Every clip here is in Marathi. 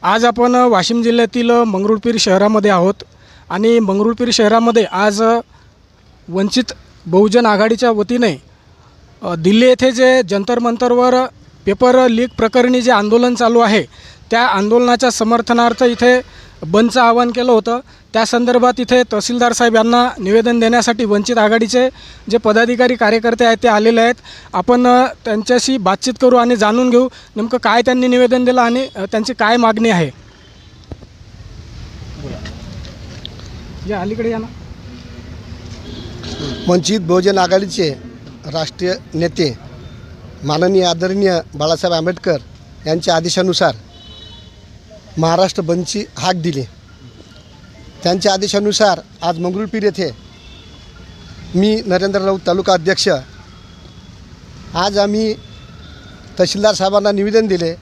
आज आपण वाशिम जिल्ह्यातील मंगरुळपीर शहरामध्ये आहोत आणि मंगरुळपीर शहरामध्ये आज वंचित बहुजन आघाडीच्या वतीने दिल्ली येथे जे जंतर मंतरवर पेपर लीक प्रकरणी जे आंदोलन चालू आहे त्या आंदोलनाच्या समर्थनार्थ इथे बंदचं आवाहन केलं होतं। त्या संदर्भात इथे तहसीलदार साहेब यांना निवेदन देण्यासाठी वंचित आघाडीचे जे पदाधिकारी कार्यकर्ते आहेत ते आलेले आहेत। आपण त्यांच्याशी बातचीत करू आणि जाणून घेऊ नेमकं काय त्यांनी निवेदन दिलं आणि त्यांची काय मागणी आहे। या अलीकडे या ना। वंचित बहुजन आघाडीचे राष्ट्रीय नेते माननीय आदरणीय बाळासाहेब आंबेडकर यांच्या आदेशानुसार महाराष्ट्र बंदची हाक दिली। त्यांच्या आदेशानुसार आज मंगरुळपीर येथे मी नरेंद्र राऊत तालुका अध्यक्ष आज आम्ही तहसीलदार साहेबांना निवेदन दिले।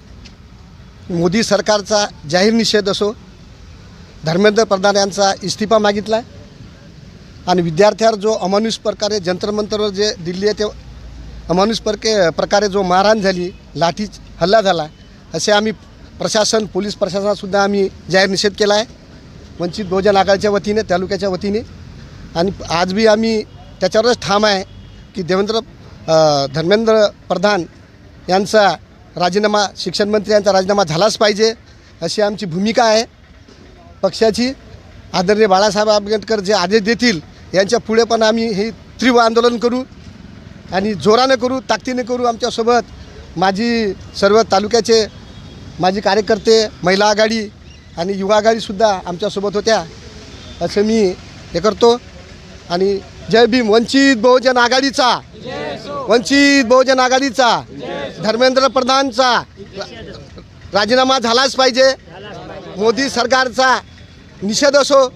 मोदी सरकारचा जाहीर निषेध असो, धर्मेंद्र प्रधान यांचा इस्तिफा मागितला आहे आणि विद्यार्थ्यांवर जो अमानुष प्रकारे जंतर मंतरवर जे दिल्ली येथे अमानुष प्रकारे जो मारहाण झाली, लाठी हल्ला झाला, असे आम्ही प्रशासन पोलीस प्रशासनासुद्धा आम्ही जाहीर निषेध केला आहे वंचित बहुजन आघाडीच्या वतीने तालुक्याच्या वतीने। आणि आज बी आम्ही त्याच्यावरच ठाम आहे की धर्मेंद्र प्रधान यांचा राजीनामा, शिक्षण मंत्री यांचा राजीनामा झालाच पाहिजे अशी आमची भूमिका आहे पक्षाची। आदरणीय बाळासाहेब आंबेडकर जे आदेश देतील यांच्या पुढे पण आम्ही हे तीव्र आंदोलन करू आणि जोराने करू, ताकदीने करू। आमच्यासोबत माझी सर्व तालुक्याचे माझे कार्यकर्ते, महिला आघाडी आणि युवा आघाडीसुद्धा आमच्यासोबत होत्या असं मी हे करतो। आणि जय भीम। वंचित बहुजन आघाडीचा, वंचित बहुजन आघाडीचा धर्मेंद्र प्रधानचा राजीनामा झालाच पाहिजे। मोदी सरकारचा निषेध असो,